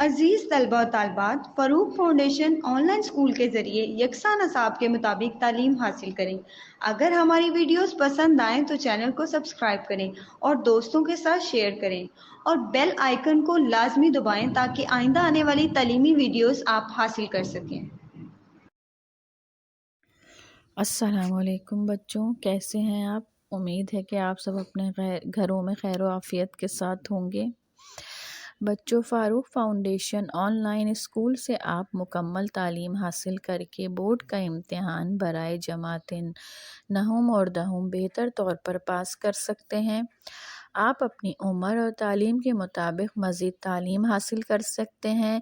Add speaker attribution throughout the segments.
Speaker 1: अजीज़ तलबा और तालबात, Farooq foundation online school के ज़रिए यकसा नसाब के मुताबिक तालीम हासिल करें। अगर हमारी वीडियोस पसंद आएँ तो चैनल को सब्सक्राइब करें और दोस्तों के साथ शेयर करें और बेल आइकन को लाजमी दबाएं ताकि आइंदा आने वाली तालीमी वीडियोस आप हासिल कर सकें।
Speaker 2: अस्सलामुअलैकुम बच्चों, कैसे हैं आप। उम्मीद है कि आप सब अपने घरों में खैर व आफ़ियत के साथ होंगे। बच्चों, फ़ारूक फाउंडेशन ऑनलाइन स्कूल से आप मुकम्मल तालीम हासिल करके बोर्ड का इम्तिहान बराए जमातिन नहुम और दहुम बेहतर तौर पर पास कर सकते हैं। आप अपनी उम्र और तालीम के मुताबिक मज़ीद तालीम हासिल कर सकते हैं।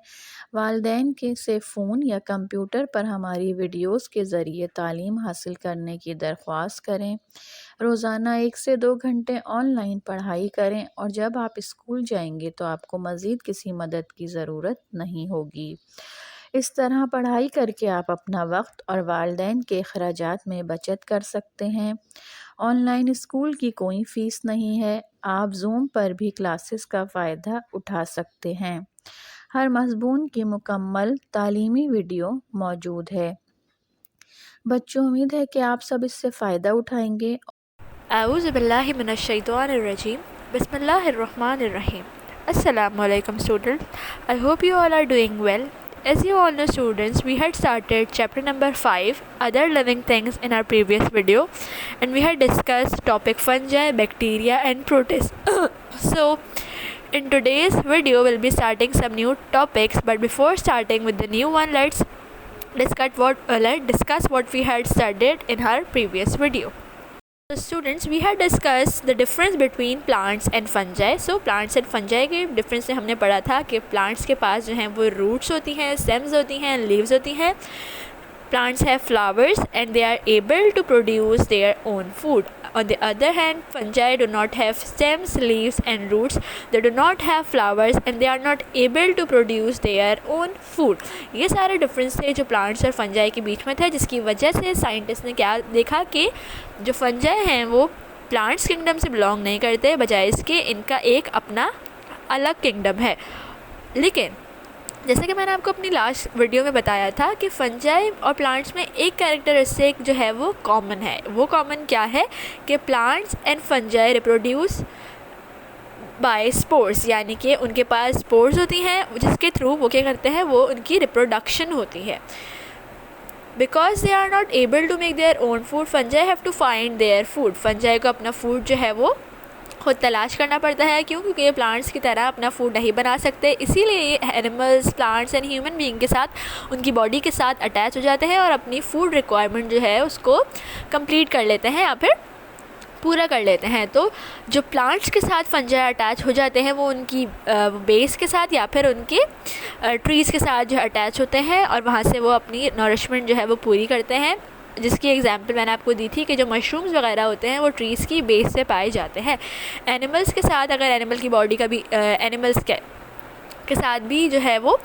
Speaker 2: वालिदैन के से फ़ोन या कंप्यूटर पर हमारी वीडियोस के ज़रिए तालीम हासिल करने की दरख्वास्त करें। रोज़ाना 1 से 2 घंटे ऑनलाइन पढ़ाई करें और जब आप स्कूल जाएंगे तो आपको मज़ीद किसी मदद की ज़रूरत नहीं होगी। इस तरह पढ़ाई करके आप अपना वक्त और वालिदैन के अखराजात में बचत कर सकते हैं। ऑनलाइन स्कूल की कोई फ़ीस नहीं है। आप ज़ूम पर भी क्लासेस का फ़ायदा उठा सकते हैं। हर मज़मून की मुकम्मल तालीमी वीडियो मौजूद है। बच्चों, उम्मीद है कि आप सब इससे फ़ायदा उठाएंगे।
Speaker 3: A'udzubillahiminash-shaytanir-rajim. Bismillahir-Rahmanir-Rahim. Assalamualaikum students. I hope you all are doing well. As you all know students, we had started chapter number 5, other living things, in our previous video, and we had discussed topic fungi, bacteria and protists. So in today's video we'll be starting some new topics, but before starting with the new one, let's discuss what we had studied in our previous video. So students, we had discussed the difference between plants and fungi. So plants and fungi के difference से हमने पढ़ा था कि plants के पास जो हैं वो roots होती हैं, stems होती हैं, leaves होती हैं. Plants have flowers and they are able to produce their own food. On the other hand, fungi do not have stems, leaves and roots. They do not have flowers and they are not able to produce their own food. ये सारे difference थे जो plants और fungi के बीच में थे, जिसकी वजह से साइंटिस्ट ने क्या देखा कि जो फंजाई हैं वो प्लांट्स किंगडम से बिलोंग नहीं करते, बजाय इसके इनका एक अपना अलग किंगडम है. लेकिन जैसे कि मैंने आपको अपनी लास्ट वीडियो में बताया था कि फंजाई और प्लांट्स में एक कैरेक्टरिस्टिक जो है वो कॉमन है. वो कॉमन क्या है कि plants and fungi reproduce by spores, यानी कि उनके पास स्पोर्स होती हैं जिसके थ्रू वो क्या करते हैं, वो उनकी रिप्रोडक्शन होती है. Because they are not able to make their own food, fungi have to find their food. Fungi को अपना फूड जो है वो खुद तलाश करना पड़ता है. क्यों? क्योंकि ये प्लांट्स की तरह अपना फूड नहीं बना सकते. इसीलिए ये animals, plants and human being के साथ उनकी बॉडी के साथ अटैच हो जाते हैं और अपनी फूड रिक्वायरमेंट जो है उसको कंप्लीट कर लेते हैं या फिर पूरा कर लेते हैं. तो जो प्लांट्स के साथ फंजाई अटैच हो जाते हैं वो उनकी बेस के साथ या फिर उनके ट्रीज़ के साथ जो अटैच होते हैं और वहाँ से वो अपनी नरिशमेंट जो है वो पूरी करते हैं. जिसकी एग्जांपल मैंने आपको दी थी कि जो मशरूम्स वगैरह होते हैं वो ट्रीज़ की बेस से पाए जाते हैं. एनिमल्स के साथ अगर एनिमल की बॉडी का भी एनिमल्स के साथ भी जो है वो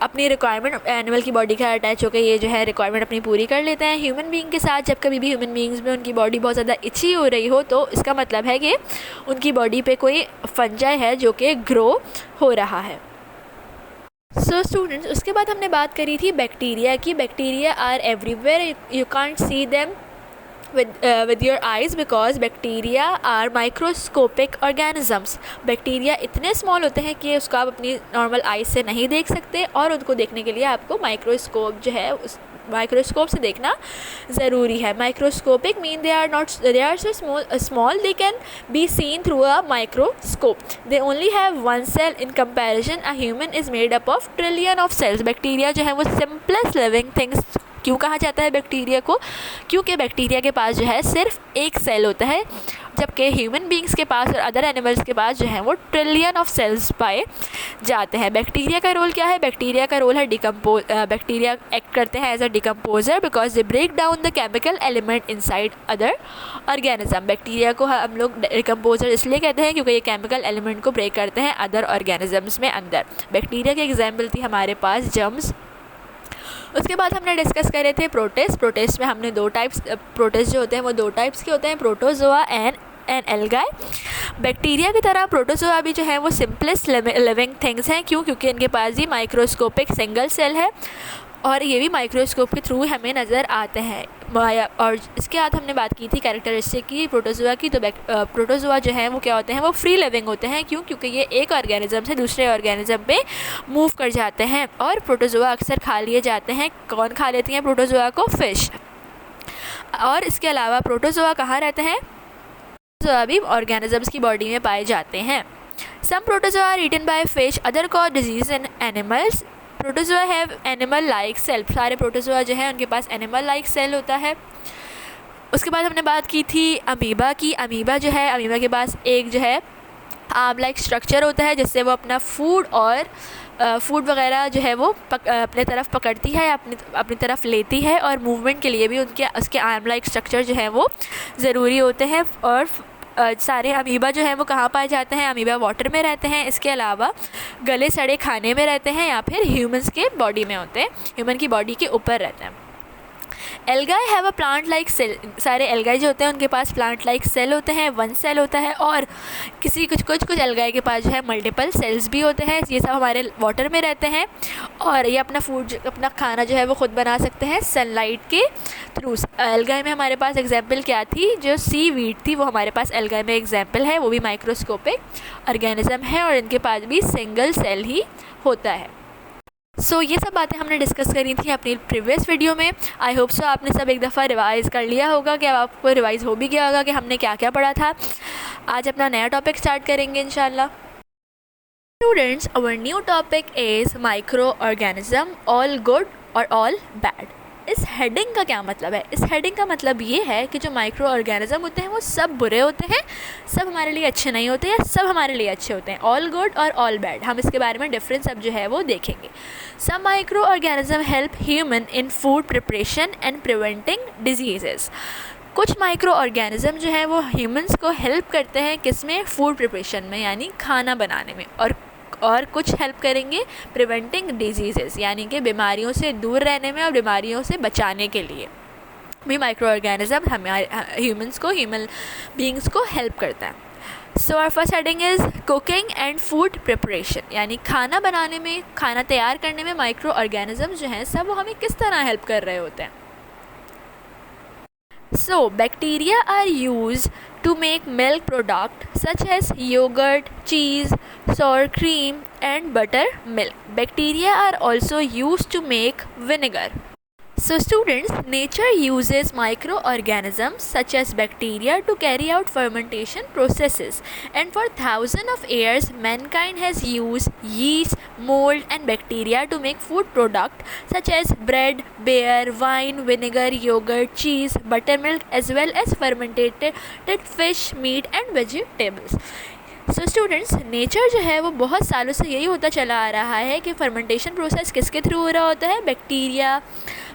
Speaker 3: अपनी रिक्वायरमेंट एनिमल की बॉडी का अटैच होकर ये जो है रिक्वायरमेंट अपनी पूरी कर लेते हैं. ह्यूमन बीइंग के साथ जब कभी भी ह्यूमन बीइंग्स में उनकी बॉडी बहुत ज़्यादा इची हो रही हो तो इसका मतलब है कि उनकी बॉडी पे कोई फंजाई है जो कि ग्रो हो रहा है. सो स्टूडेंट्स, उसके बाद हमने बात करी थी बैक्टीरिया की. Bacteria are everywhere, you can't see them with your eyes because bacteria are microscopic organisms. Bacteria इतने स्मॉल होते हैं कि उसको आप अपनी नॉर्मल आइज से नहीं देख सकते और उनको देखने के लिए आपको माइक्रोस्कोप जो है उस माइक्रोस्कोप से देखना ज़रूरी है. Microscopic mean they are so small they can be seen through a microscope. They only have one cell in comparison a human is made up of trillion of cells. Bacteria जो है वो simplest living things क्यों कहा जाता है bacteria को? क्योंकि bacteria के पास जो है सिर्फ एक सेल होता है, जबकि ह्यूमन बीइंग्स के पास और अदर एनिमल्स के पास जो है वो ट्रिलियन ऑफ सेल्स पाए जाते हैं. बैक्टीरिया का रोल क्या है? बैक्टीरिया का रोल है बैक्टीरिया एक्ट करते हैं as a decomposer because they break down the chemical element inside other organism. Bacteria को हम लोग डिकम्पोजर इसलिए कहते हैं क्योंकि ये केमिकल एलिमेंट को ब्रेक करते हैं अदर ऑर्गेनिजम्स में अंदर. बैक्टीरिया की एग्जाम्पल थी हमारे पास जर्म्स. उसके बाद हमने डिस्कस करे थे प्रोटिस्ट. प्रोटिस्ट में हमने दो टाइप्स, प्रोटिस्ट जो होते हैं वो दो टाइप्स के होते हैं, protozoa and and algae. Bacteria की तरह प्रोटोजोआ भी जो है वो सिंपलेस्ट लिविंग थिंग्स हैं। क्यों? क्योंकि इनके पास भी माइक्रोस्कोपिक सिंगल सेल है और ये भी माइक्रोस्कोप के थ्रू हमें नज़र आते हैं। और इसके बाद हमने बात की थी कैरेक्टरिस्टिक की प्रोटोजोआ की। तो प्रोटोजोआ जो है वो क्या होते हैं, वो फ्री लिविंग होते हैं। क्यों? क्योंकि ये एक ऑर्गेनिज्म से दूसरे ऑर्गेनिज्म पे मूव कर जाते हैं और प्रोटोजोआ अक्सर खा लिए जाते हैं। कौन खा लेती हैं प्रोटोजोआ को? फिश। और इसके अलावा प्रोटोजोआ कहाँ रहते हैं? प्रोटोजोआ भी ऑर्गेनिजम्स की बॉडी में पाए जाते हैं। Some protozoa are eaten by fish, other cause disease in animals. Protozoa have animal like cell. सारे प्रोटोजोआ जो है उनके पास एनिमल लाइक सेल होता है। उसके बाद हमने बात की थी अमीबा की। अमीबा जो है, अमीबा के पास एक जो है आर्म लाइक स्ट्रक्चर होता है जिससे वो अपना फूड और फूड वगैरह जो है वो अपने तरफ पकड़ती है, अपनी तरफ लेती है। और मूवमेंट के लिए भी उसके आर्म लाइक स्ट्रक्चर जो है वो ज़रूरी होते हैं। और सारे अमीबा जो हैं वो कहाँ पाए जाते हैं? अमीबा वाटर में रहते हैं। इसके अलावा गले सड़े खाने में रहते हैं या फिर ह्यूमंस के बॉडी में होते हैं, ह्यूमन की बॉडी के ऊपर रहते हैं। Algae have a plant like cell. सारे एल्गाई जो होते हैं उनके पास प्लांट लाइक सेल होते हैं, वन सेल होता है। और कुछ एल्गाई के पास जो है मल्टीपल सेल्स भी होते हैं। ये सब हमारे वाटर में रहते हैं और ये अपना खाना जो है वो खुद बना सकते हैं सनलाइट के थ्रू। एल्गाई में हमारे पास एग्जाम्पल क्या थी? जो सी वीड थी वो हमारे पास एल्गाई में एग्जाम्पल है। वो भी माइक्रोस्कोपिक ऑर्गेनिज्म है और इनके पास भी सिंगल सेल ही होता है। ये सब बातें हमने डिस्कस करी थी अपनी प्रीवियस वीडियो में। आई होप सो आपने सब एक दफ़ा रिवाइज़ कर लिया होगा, कि अब आपको रिवाइज़ हो भी गया होगा कि हमने क्या क्या पढ़ा था। आज अपना नया टॉपिक स्टार्ट करेंगे इंशाल्लाह। Students, our new topic is micro organism, all good और ऑल बैड। इस हेडिंग का क्या मतलब है? इस हेडिंग का मतलब ये है कि जो माइक्रो ऑर्गेनिज्म होते हैं वो सब बुरे होते हैं, सब हमारे लिए अच्छे नहीं होते हैं, सब हमारे लिए अच्छे होते हैं। ऑल गुड और ऑल बैड, हम इसके बारे में डिफरेंस अब जो है वो देखेंगे। Some micro organism help human in food preparation and preventing diseases. कुछ माइक्रो ऑर्गेनिज्म जो है वो ह्यूमंस को हेल्प करते हैं किस में? फूड प्रिपरेशन में, यानी खाना बनाने में। और कुछ हेल्प करेंगे प्रिवेंटिंग डिजीज़ेस, यानी कि बीमारियों से दूर रहने में और बीमारियों से बचाने के लिए भी माइक्रो ऑर्गेनिज्म हमारे ह्यूमन बींग्स को हेल्प करता है। So our first heading is cooking and food preparation, यानी खाना बनाने में, खाना तैयार करने में माइक्रो ऑर्गेनिज्म जो हैं सब वो हमें किस तरह हेल्प कर रहे होते हैं। So, bacteria are used to make milk products such as yogurt, cheese, sour cream and buttermilk. Bacteria are also used to make vinegar. So students, nature uses microorganisms such as bacteria to carry out fermentation processes, and for thousands of years mankind has used yeast, mold and bacteria to make food products such as bread, beer, wine, vinegar, yogurt, cheese, buttermilk as well as fermented fish, meat and vegetables. So students, nature जो है वो बहुत सालों से यही होता चला आ रहा है कि फर्मेंटेशन प्रोसेस किसके थ्रू हो रहा होता है?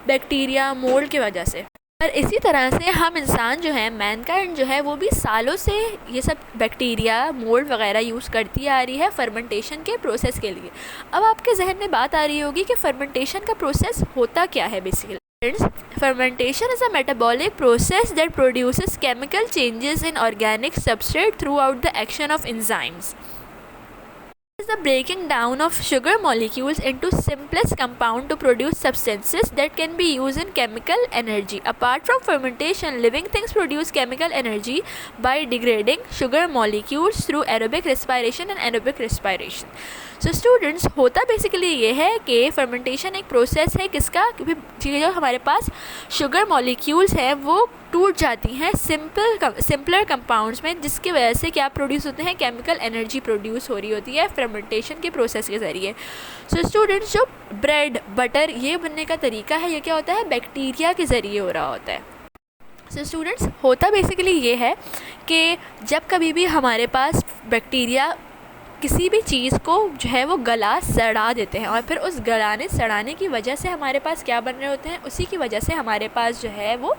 Speaker 3: बैक्टीरिया मोल्ड की वजह से। और इसी तरह से हम इंसान जो है, मैनकाइंड जो है, वो भी सालों से ये सब बैक्टीरिया मोल्ड वगैरह यूज़ करती आ रही है फर्मेंटेशन के प्रोसेस के लिए। अब आपके जहन में बात आ रही होगी कि फर्मेंटेशन का प्रोसेस होता क्या है basically. Fermentation is a metabolic process that produces chemical changes in organic substrate throughout the action of enzymes. It is the breaking down of sugar molecules into simplest compound to produce substances that can be used in chemical energy. Apart from fermentation, living things produce chemical energy by degrading sugar molecules through aerobic respiration and anaerobic respiration. So students, होता basically ये है कि fermentation एक process है किसका, कि जो हमारे पास शुगर मॉलिक्यूल्स हैं वो टूट जाती हैं सिंपलर कंपाउंड्स में, जिसकी वजह से क्या प्रोड्यूस होते हैं? केमिकल एनर्जी प्रोड्यूस हो रही होती है फर्मेंटेशन के प्रोसेस के ज़रिए। सो स्टूडेंट्स, जो ब्रेड बटर ये बनने का तरीका है, ये क्या होता है? बैक्टीरिया के ज़रिए हो रहा होता है। सो स्टूडेंट्स, होता बेसिकली ये है कि जब कभी भी हमारे पास बैक्टीरिया किसी भी चीज़ को जो है वो गला सड़ा देते हैं और फिर उस सड़ाने की वजह से हमारे पास क्या बन रहे होते हैं? उसी की वजह से हमारे पास जो है वो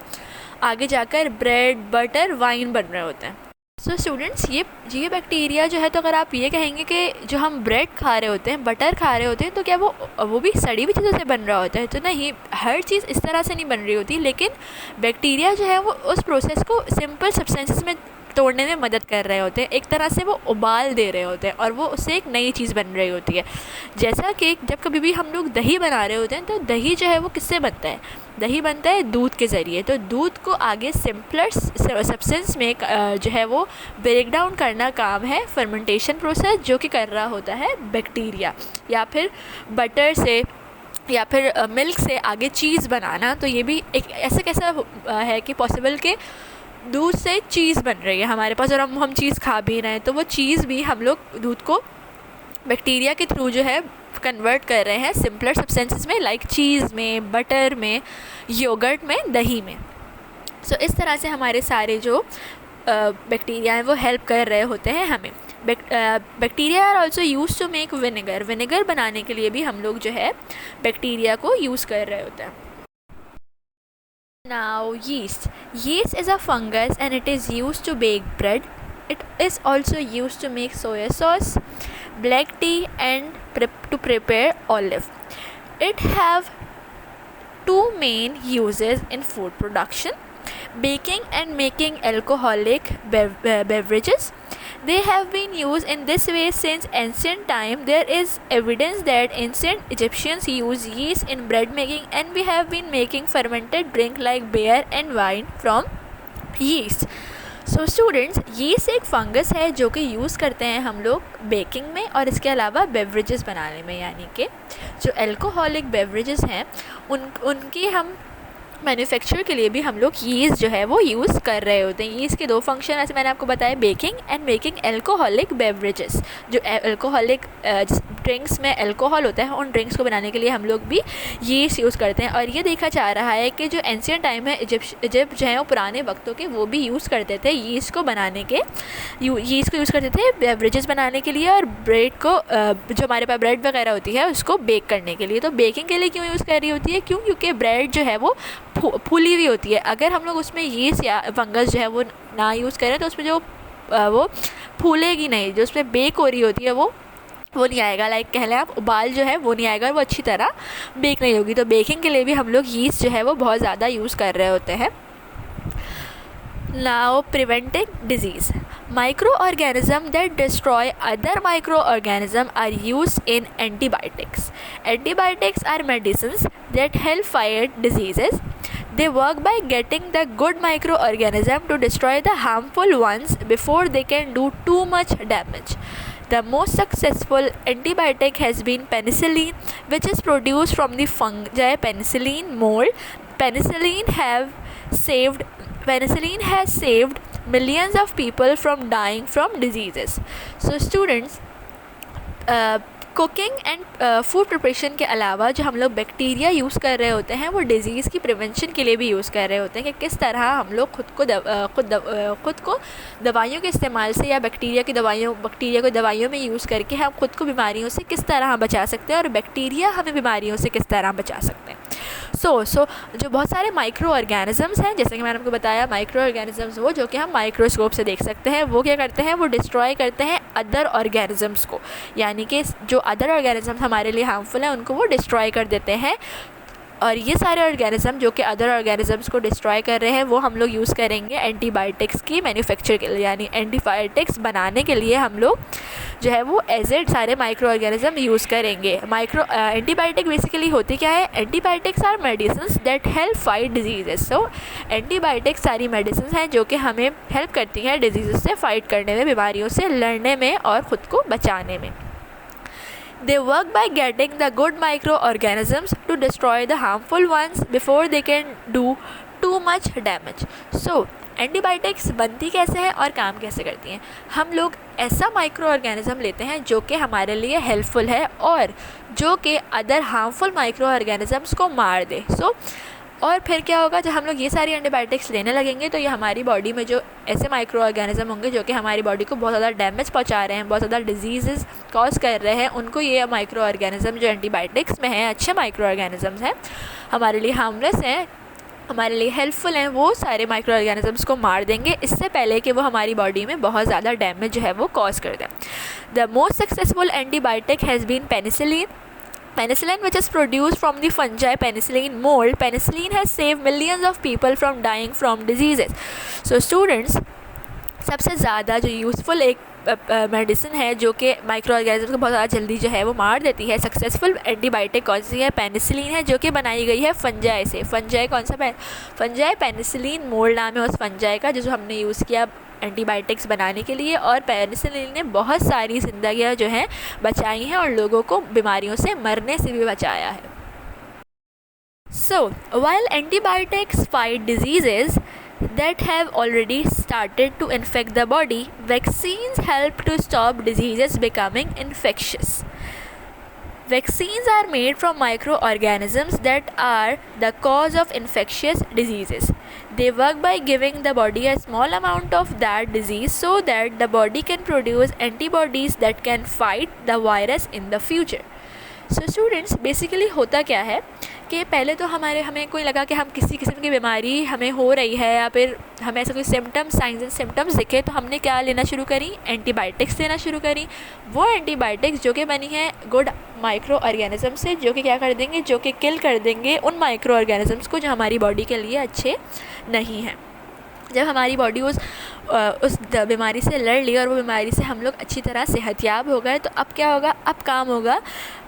Speaker 3: आगे जाकर ब्रेड, बटर, वाइन बन रहे होते हैं। सो स्टूडेंट्स, ये बैक्टीरिया जो है, तो अगर आप ये कहेंगे कि जो हम ब्रेड खा रहे होते हैं, बटर खा रहे होते हैं, तो क्या वो भी सड़ी हुई चीज़ों से बन रहा होता है? तो नहीं, हर चीज़ इस तरह से नहीं बन रही होती, लेकिन बैक्टीरिया जो है वो उस प्रोसेस को सिंपल सब्सटेंसेस में तोड़ने में मदद कर रहे होते हैं, एक तरह से वो उबाल दे रहे होते हैं और वो उससे एक नई चीज़ बन रही होती है। जैसा कि जब कभी भी हम लोग दही बना रहे होते हैं तो दही जो है वो किससे बनता है? दही बनता है दूध के ज़रिए। तो दूध को आगे सिंपलर सब्सटेंस में जो है वो ब्रेक डाउन करना काम है फर्मेंटेशन प्रोसेस, जो कि कर रहा होता है बैक्टीरिया, या फिर बटर से या फिर मिल्क से आगे चीज़ बनाना। तो ये भी एक ऐसा कैसा है कि पॉसिबल के दूध से चीज़ बन रही है हमारे पास और हम चीज़ खा भी रहे हैं, तो वो चीज़ भी हम लोग दूध को बैक्टीरिया के थ्रू जो है कन्वर्ट कर रहे हैं सिंपलर सब्सटेंसेस में, लाइक चीज़ में, बटर में, योगर्ट में, दही में। सो इस तरह से हमारे सारे जो बैक्टीरिया हैं वो हेल्प कर रहे होते हैं हमें। Bacteria are also use to make vinegar. Vinegar बनाने के लिए भी हम लोग जो है बैक्टीरिया को यूज़ कर रहे होते हैं। Now yeast. Yeast is a fungus and it is used to bake bread. It is also used to make soy sauce, black tea and to prepare olive. It have two main uses in food production: baking and making alcoholic beverages. They have been used in this way since ancient time. There is evidence that ancient Egyptians used yeast in bread making, and we have been making fermented drink like beer and wine from yeast. So students, yeast एक fungus है जो कि use करते हैं हम लोग baking में और इसके अलावा बेवरेजेस बनाने में, यानी कि जो अल्कोहलिक बेवरेजेस हैं उनकी हम मैन्युफैक्चर के लिए भी हम लोग यीस्ट जो है वो यूज़ कर रहे होते हैं। यीस्ट के दो फंक्शन ऐसे मैंने आपको बताया, baking and making alcoholic beverages. जो अल्कोहलिक ड्रिंक्स में अल्कोहल होता है उन ड्रिंक्स को बनाने के लिए हम लोग भी यीस्ट यूज़ करते हैं। और ये देखा जा रहा है कि जो एंशियंट टाइम है इजिप्ट जो है वो पुराने वक्तों के वो भी यूज़ करते थे यीस्ट को बनाने के, यीस्ट को यूज़ करते थे बेवरेजेस बनाने के लिए और ब्रेड को जो हमारे पास ब्रेड वगैरह होती है उसको बेक करने के लिए। तो बेकिंग के लिए क्यों यूज़ कर रही होती है? क्योंकि ब्रेड जो है वो फूली हुई होती है। अगर हम लोग उसमें यीस्ट या फंगस जो है वो ना यूज़ करें तो उसमें जो वो फूलेगी नहीं, जो उसमें बेक हो रही होती है वो नहीं आएगा। लाइक कह लें आप उबाल जो है वो नहीं आएगा और वो अच्छी तरह बेक नहीं होगी। तो बेकिंग के लिए भी हम लोग यीस्ट जो है वो बहुत ज़्यादा यूज़ कर रहे होते हैं। Now, preventing disease. Microorganisms that destroy other microorganisms are used in antibiotics. Antibiotics are medicines that help fight diseases. They work by getting the good microorganism to destroy the harmful ones before they can do too much damage. The most successful antibiotic has been penicillin, which is produced from the fungi penicillin mold. Penicillin has saved millions of people from dying from diseases. So students, cooking and food preparation के अलावा जो हम लोग bacteria use कर रहे होते हैं वो डिज़ीज़ की प्रिवेंशन के लिए भी यूज़ कर रहे होते हैं कि किस तरह हम लोग खुद को दवाइयों के इस्तेमाल से या बैक्टीरिया को दवाइयों में यूज़ करके हम खुद को बीमारियों से किस तरह बचा सकते हैं और बैक्टीरिया हमें बीमारियों से किस तरह बचा सकते हैं। सो जो बहुत सारे माइक्रो ऑर्गेनिज़म्स हैं, जैसे कि मैंने आपको बताया, माइक्रो ऑर्गेनिज़म्स वो जो कि हम माइक्रोस्कोप से देख सकते हैं, वो क्या करते हैं, वो डिस्ट्रॉय करते हैं अदर ऑर्गेनिज़म्स को, यानी कि जो अदर ऑर्गेनिज़म्स हमारे लिए हार्मफुल हैं उनको वो डिस्ट्रॉय कर देते हैं। और ये सारे ऑर्गेनिज़म जो कि अदर ऑर्गेनिज़म्स को डिस्ट्रॉय कर रहे हैं वो हम लोग यूज़ करेंगे एंटीबायोटिक्स की मैन्युफैक्चर के लिए, यानी एंटीबायोटिक्स बनाने के लिए हम लोग जो है वो एजेड सारे माइक्रो ऑर्गेनिज़म यूज़ करेंगे। एंटीबायोटिक बेसिकली होती क्या है? Antibiotics are medicines that help fight diseases. So antibiotics सारी मेडिसिन हैं जो कि हमें हेल्प करती हैं डिजीज़ से फाइट करने में, बीमारियों से लड़ने में और ख़ुद को बचाने में। They work by getting the good microorganisms to destroy the harmful ones before they can do too much damage. So, antibiotics बनती कैसे हैं और काम कैसे करती हैं? हम लोग ऐसा माइक्रो ऑर्गेनिज़म लेते हैं जो कि हमारे लिए हेल्पफुल है और जो कि अदर हार्मफुल माइक्रो ऑर्गेनिज़म्स को मार दे। और फिर क्या होगा, जब हम लोग ये सारी एंटीबायोटिक्स लेने लगेंगे तो ये हमारी बॉडी में जो ऐसे माइक्रो ऑर्गेनिज़म होंगे जो कि हमारी बॉडी को बहुत ज़्यादा डैमेज पहुंचा रहे हैं, बहुत ज़्यादा डिजीज़ कॉज कर रहे हैं, उनको ये माइक्रो ऑर्गेनिज़म जो एंटीबायोटिक्स में हैं, अच्छे माइक्रो ऑर्गेनिज़म्स हैं, हमारे लिए हार्मलेस हैं, हमारे लिए हेल्पफुल हैं, वो सारे माइक्रो ऑर्गेनिज़म्स को मार देंगे इससे पहले कि वो हमारी बॉडी में बहुत ज़्यादा डैमेज जो है वो कॉज कर दें। The most successful antibiotic has been penicillin. Penicillin, which is produced from the fungi penicillin mold. Penicillin has saved millions of people from dying from diseases. So students, सबसे ज़्यादा जो यूज़फुल एक medicine है जो कि micro organism को बहुत ज़्यादा जल्दी जो है वो मार देती है, सक्सेसफुल एंटीबायोटिक कौन सी है? पेनिसिलिन है, जो कि बनाई गई है फंजाई से। फंजाई कौन सा? फंजाई पेनिसिलिन मोल्ड नाम है उस फंजाई का, जो हमने यूज़ किया एंटीबायोटिक्स बनाने के लिए। और पेनिसिलिन ने बहुत सारी ज़िंदगियाँ जो हैं बचाई हैं और लोगों को बीमारियों से मरने से भी बचाया है। So, while antibiotics fight diseases that have already started to infect the body, vaccines help to stop diseases becoming infectious. Vaccines are made from microorganisms that are the cause of infectious diseases. They work by giving the body a small amount of that disease so that the body can produce antibodies that can fight the virus in the future. So students, basically होता क्या है कि पहले तो हमें कोई लगा कि हम किसी किस्म की बीमारी हमें हो रही है या फिर हमें ऐसा कोई सिम्टम्स, साइंस एंड सिम्टम्स दिखे, तो हमने क्या लेना शुरू करी? एंटीबायोटिक्स लेना शुरू करी। वो एंटीबायोटिक्स जो कि बनी है गुड माइक्रो ऑर्गेनिज्म से, जो कि क्या कर देंगे? जो कि किल कर देंगे उन माइक्रो ऑर्गेनिजम्स को जो हमारी बॉडी के लिए अच्छे नहीं हैं। जब हमारी बॉडी उस बीमारी से लड़ ली और वो बीमारी से हम लोग अच्छी तरह सेहतयाब हो गए, तो अब क्या होगा? अब काम होगा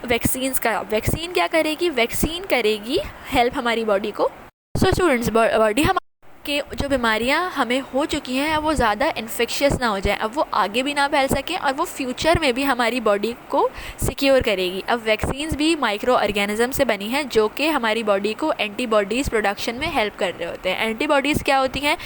Speaker 3: वैक्सीन्स का। वैक्सीन क्या करेगी? वैक्सीन करेगी हेल्प हमारी बॉडी को। सो स्टूडेंट्स, बॉडी हम कि जो बीमारियां हमें हो चुकी हैं अब वो ज़्यादा इन्फेक्शियस ना हो जाए, अब वो आगे भी ना फैल सकें और वो फ्यूचर में भी हमारी बॉडी को सिक्योर करेगी। अब वैक्सीन्स भी माइक्रो ऑर्गेनिज्म से बनी हैं जो कि हमारी बॉडी को एंटीबॉडीज़ प्रोडक्शन में हेल्प कर रहे होते हैं। एंटीबॉडीज़ क्या होती हैं?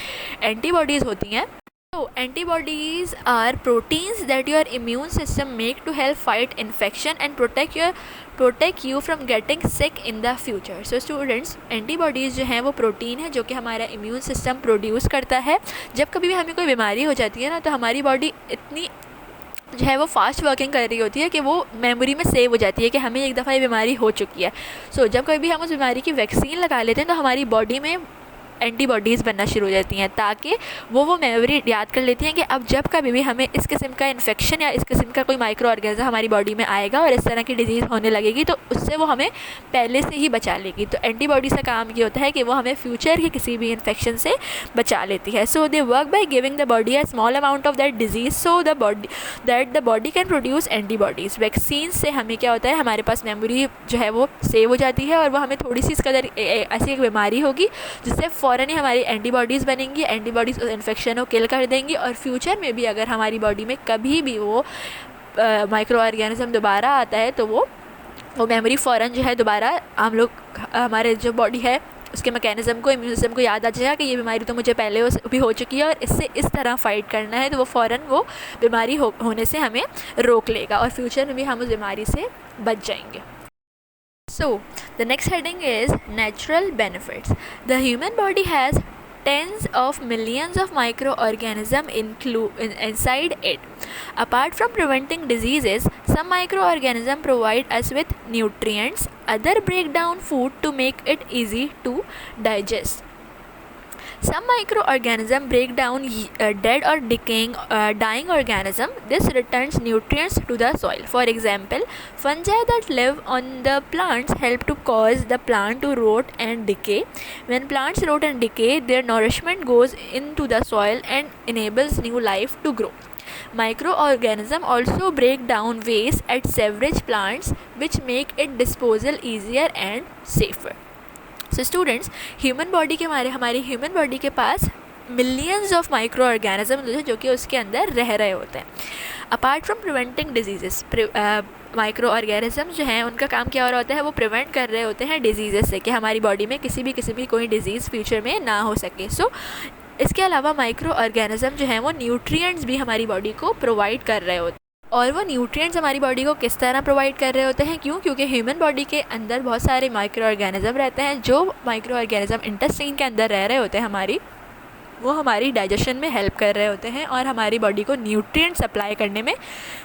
Speaker 3: एंटीबॉडीज़ होती हैं So, antibodies are proteins that your immune system make to help fight infection and protect you from getting sick in the future. So students, antibodies जो हैं वो प्रोटीन है जो कि हमारा इम्यून सिस्टम प्रोड्यूस करता है। जब कभी भी हमें कोई बीमारी हो जाती है ना, तो हमारी बॉडी इतनी जो है वो फास्ट वर्किंग कर रही होती है कि वो मेमोरी में सेव हो जाती है कि हमें एक दफ़ा ये बीमारी हो चुकी है। सो जब कभी भी हम उस बीमारी की वैक्सीन लगा लेते हैं तो हमारी बॉडी में एंटीबॉडीज़ बनना शुरू हो जाती हैं, ताकि वो मेमोरी याद कर लेती हैं कि अब जब कभी भी हमें इस किस्म का इन्फेक्शन या इस किस्म का कोई माइक्रो ऑर्गेनिज्म हमारी बॉडी में आएगा और इस तरह की डिजीज़ होने लगेगी तो उससे वो हमें पहले से ही बचा लेगी। तो एंटीबॉडीज़ का काम ये होता है कि वो हमें फ्यूचर के किसी भी इन्फेक्शन से बचा लेती है। So they work by giving the body a small amount of that disease so the body can produce antibodies. Vaccine से हमें क्या होता है, हमारे पास मेमोरी जो है वो सेव हो जाती है और वो हमें थोड़ी सी इस कदर ऐसी एक बीमारी होगी जिससे फ़ौरन ही हमारी एंटीबॉडीज़ बनेंगी, एंटीबॉडीज़ उस इन्फेक्शन को किल कर देंगी और फ्यूचर में भी अगर हमारी बॉडी में कभी भी वो माइक्रो ऑर्गेनिज्म दोबारा आता है तो वो मेमोरी फ़ौरन जो है दोबारा हम लोग हमारे जो बॉडी है उसके मैकेनिज़्म को, इम्यून सिस्टम को याद आ जाएगा कि ये बीमारी तो मुझे पहले भी हो चुकी है और इससे इस तरह फ़ाइट करना है, तो वो फ़ौरन वो बीमारी होने से हमें रोक लेगा और फ्यूचर में भी हम उस बीमारी से बच जाएंगे। So, the next heading is natural benefits. The human body has tens of millions of microorganisms inside it. Apart from preventing diseases, some microorganisms provide us with nutrients. Others break down food to make it easy to digest. Some microorganisms break down dead or dying organisms. This returns nutrients to the soil. For example, fungi that live on the plants help to cause the plant to rot and decay. When plants rot and decay, their nourishment goes into the soil and enables new life to grow. Microorganisms also break down waste at sewage plants, which make its disposal easier and safer. So students, हमारी human body के पास millions of micro organism जो कि उसके अंदर रह रहे होते हैं। Apart from preventing disease, micro organism जो हैं उनका काम क्या हो रहा होता है, वो प्रिवेंट कर रहे होते हैं डिजीज़ से कि हमारी बॉडी में किसी भी कोई डिजीज़ फ्यूचर में ना हो सके। सो इसके अलावा माइक्रो ऑर्गेनिज्म जो हैं वो न्यूट्रिएंट्स भी हमारी बॉडी को प्रोवाइड कर रहे होते हैं। और वो न्यूट्रिएंट्स हमारी बॉडी को किस तरह प्रोवाइड कर रहे होते हैं? क्योंकि ह्यूमन बॉडी के अंदर बहुत सारे माइक्रो ऑर्गेनिज्म रहते हैं। जो माइक्रो ऑर्गेनिज्म इंटेस्टाइन के अंदर रह रहे होते हैं वो हमारी डाइजेशन में हेल्प कर रहे होते हैं और हमारी बॉडी को न्यूट्रिएंट सप्लाई करने में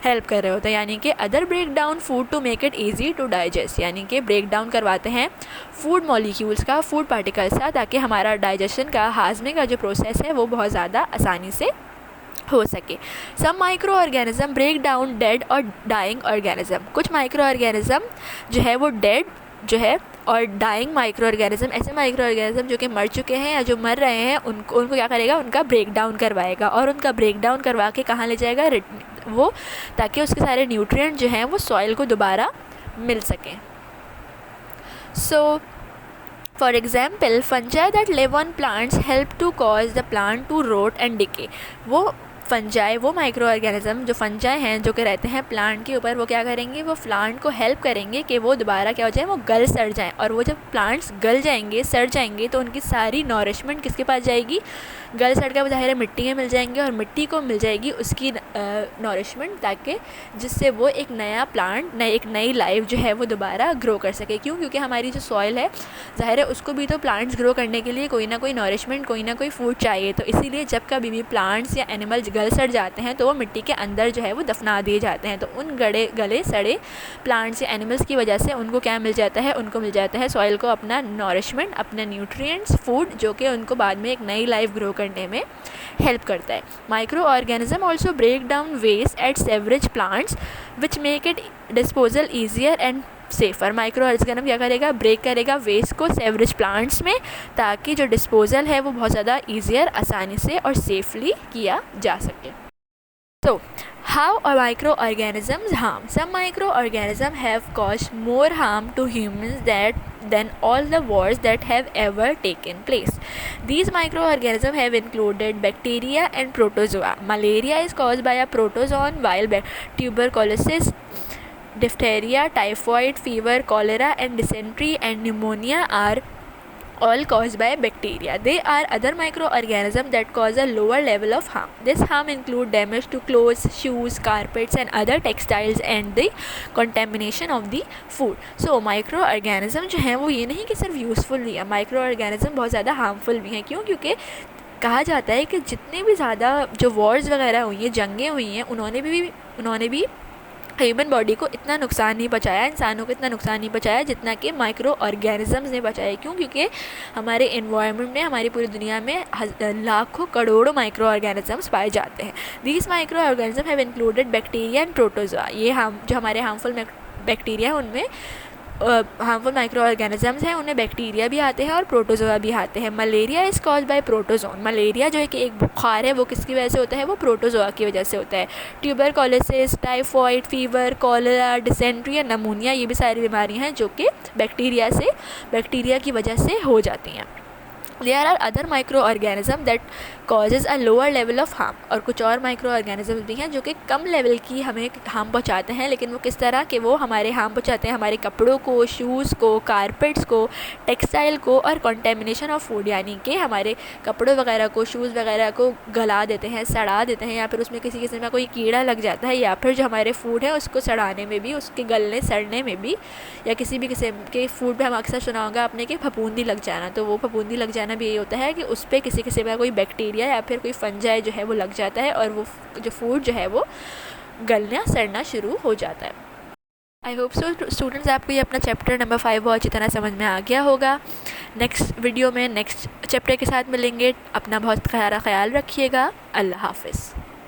Speaker 3: हेल्प कर रहे होते हैं। यानी कि other break down food to make it easy to digest, यानी कि ब्रेक डाउन करवाते हैं फूड मॉलिक्यूल्स का, फूड पार्टिकल्स का, ताकि हमारा डाइजेशन का, हाजमे का जो प्रोसेस है वो बहुत ज़्यादा आसानी से हो सके। Some micro organism break down dead और डाइंग ऑर्गेनिज्म। कुछ माइक्रो ऑर्गेनिज्म जो है वो डेड जो है और डाइंग माइक्रो ऑर्गेनिज्म, ऐसे माइक्रो ऑर्गेनिज्म जो कि मर चुके हैं या जो मर रहे हैं, उनको क्या करेगा, उनका ब्रेक डाउन करवाएगा। और उनका ब्रेक डाउन करवा के कहाँ ले जाएगा वो, ताकि उसके सारे न्यूट्रिएंट जो हैं वो सॉइल को दोबारा मिल सकें। सो for example, fungi that live on plants help to cause the plant to rot and decay. वो फंजाई, वो माइक्रो ऑर्गेनिज्म जो फंजाई हैं जो कि रहते हैं प्लांट के ऊपर, वो क्या करेंगे, वो प्लांट को हेल्प करेंगे कि वो दोबारा क्या हो जाए, वो गल सड़ जाएँ। और वो जब प्लांट्स गल जाएंगे, सड़ जाएंगे, तो उनकी सारी नॉरिशमेंट किसके पास जाएगी, गल सड़ कर ज़ाहिर है मिट्टी में मिल जाएंगे, और मिट्टी को मिल जाएगी उसकी नॉरिशमेंट, ताकि जिससे वो एक नया प्लांट, एक नई लाइफ जो है वो दोबारा ग्रो कर सके। क्यों? क्योंकि हमारी जो सॉइल है, ज़ाहिर है उसको भी तो प्लांट्स ग्रो करने के लिए कोई ना कोई नॉरिशमेंट, कोई ना कोई फूड चाहिए। तो इसीलिए जब कभी भी प्लांट्स या एनिमल्स गल सड़ जाते हैं तो वो मिट्टी के अंदर जो है वो दफना दिए जाते हैं। तो उन गले सड़े प्लांट्स या एनिमल्स की वजह से उनको क्या मिल जाता है, उनको मिल जाता है सॉइल को अपना नॉरिशमेंट, अपने न्यूट्रिएंट्स, फूड, जो कि उनको बाद में एक नई लाइफ ग्रो करने में हेल्प करता है। Micro organism also break down waste at sewerage plants which make it disposal easier and safer. Micro organism क्या करेगा, ब्रेक करेगा वेस्ट को सेवरेज प्लांट्स में, ताकि जो डिस्पोजल है वो बहुत ज़्यादा ईजियर, आसानी से और सेफली किया जा सके। So, how are microorganisms harm? Some microorganisms have caused more harm to humans than all the wars that have ever taken place. These microorganisms have included bacteria and protozoa. Malaria is caused by a protozoan, while tuberculosis, diphtheria, typhoid fever, cholera, and dysentery and pneumonia are all caused by bacteria. There are other microorganisms that cause a lower level of harm. This harm include damage to clothes, shoes, carpets and other textiles and the contamination of the food. So microorganism जो हैं वो ये नहीं कि सिर्फ useful ही है, microorganism बहुत ज़्यादा हार्मफुल भी हैं। क्यों? क्योंकि कहा जाता है कि जितने भी ज़्यादा जो वॉर्स वगैरह हुई हैं, जंगें हुई हैं, उन्होंने भी ह्यूमन बॉडी को इतना नुकसान नहीं पहुंचाया, इंसानों को इतना नुकसान नहीं पहुंचाया जितना कि माइक्रो ऑर्गेनिजम्स ने पहुंचाया। क्यों? क्योंकि हमारे इन्वायरमेंट में, हमारी पूरी दुनिया में लाखों करोड़ों माइक्रो ऑर्गेनिजम्स पाए जाते हैं। These micro organism have included bacteria and protozoa. ये जो हमारे हार्मफुल बैक्टीरिया हैं उनमें हार्मफुल माइक्रो ऑर्गेनिजम्स हैं, उनमें बैक्टीरिया भी आते हैं और प्रोटोजोआ भी आते हैं। Malaria is caused by protozoan. Malaria जो है कि एक बुखार है, वो किसकी वजह से होता है, वो प्रोटोजोआ की वजह से होता है। Tuberculosis, typhoid fever, cholera, dysentery या नमूनिया, ये भी सारी बीमारियां हैं जो कि बैक्टीरिया की वजह से हो जाती हैं। There are other microorganisms that causes a lower level of harm. और कुछ और माइक्रो ऑर्गेनिजम्स भी हैं जो कि कम लेवल की हमें हार्म पहुंचाते हैं, लेकिन वो किस तरह के, वो हमारे हार्म पहुंचाते हैं हमारे कपड़ों को, शूज़ को, कारपेट्स को, टेक्सटाइल को और कंटेमिनेशन ऑफ फूड, यानी कि हमारे कपड़ों वगैरह को, शूज़ वगैरह को गला देते हैं, सड़ा देते हैं, या फिर उसमें किसी किस्म का कोई कीड़ा लग जाता है, या फिर जो हमारे फूड है उसको सड़ाने में भी, उसके गलने सड़ने में भी, या किसी भी किस्म के फूड पे हम अक्सर सुना होगा आपने कि फफूंदी लग जाना, तो वो फफूंदी लग जाना भी यही होता है कि उस पर किसी किस्म का कोई बैक्टीरिया या फिर कोई फंजाई जो है वो लग जाता है और वो जो फूड जो है वो गलना सड़ना शुरू हो जाता है। आई होप सो स्टूडेंट्स, आपको ये अपना चैप्टर नंबर 5 बहुत अच्छी तरह समझ में आ गया होगा। नेक्स्ट वीडियो में नेक्स्ट चैप्टर के साथ मिलेंगे। अपना बहुत सारा ख्याल रखिएगा। अल्लाह हाफ़िज़।